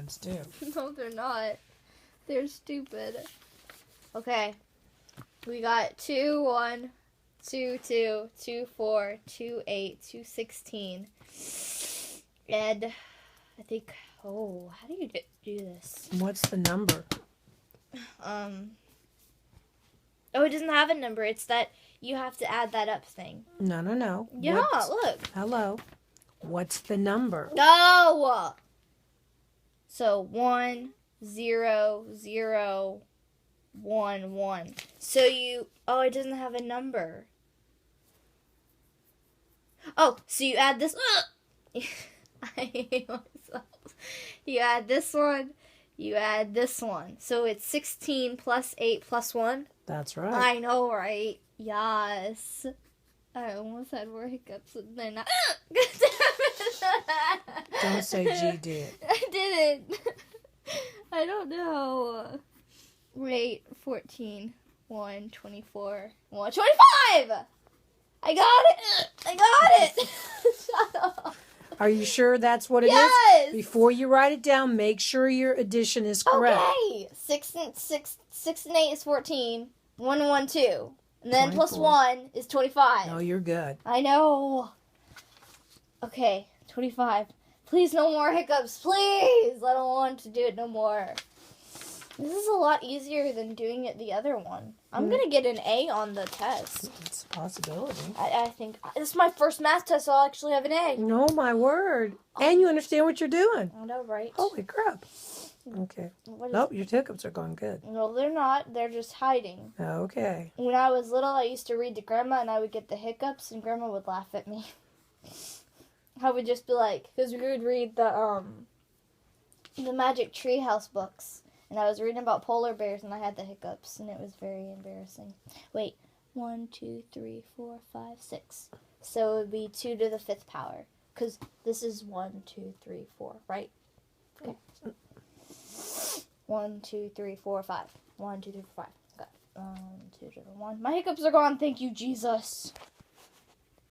ones, too. No, they're not. They're stupid. Okay. We got 2, 1, 2, 2, 2, 4, 2, 8, 2, 16. And I think, how do you do this? What's the number? It doesn't have a number. It's that you have to add that up thing. No. Yeah, look. Hello. What's the number? No! So 1, 0, 0, 1, 1. So it doesn't have a number. Oh, so you add this. I hate myself. You add this one. You add this one. So it's 16 plus 8 plus 1. That's right. I know, right? Yes. I almost had more hiccups and then Don't say G did. I didn't. I don't know. Wait, 14, 1, 24, 1, 25! I got it! Shut up. Are you sure that's what it is? Yes! Before you write it down, make sure your addition is correct. Okay. 6 and 8 is 14. 1 and 1, 2. And then 24. plus 1 is 25. No, you're good. I know. Okay, 25. Please, no more hiccups. Please. I don't want to do it no more. This is a lot easier than doing it the other one. I'm going to get an A on the test. It's a possibility. I think this is my first math test, so I'll actually have an A. No, my word. And you understand what you're doing. I know, right? Holy crap. Okay. Nope, your hiccups are going good. No, they're not. They're just hiding. Okay. When I was little, I used to read to Grandma, and I would get the hiccups, and Grandma would laugh at me. I would just be like, because we would read the Magic Treehouse books, and I was reading about polar bears, and I had the hiccups, and it was very embarrassing. Wait, 1, 2, 3, 4, 5, 6. So it would be 2 to the 5th power, because this is 1, 2, 3, 4, right? Okay. 1, 2, 3, 4, 5. 1, 2, 3, 4, 5. Okay. 2 to the 1. My hiccups are gone. Thank you, Jesus.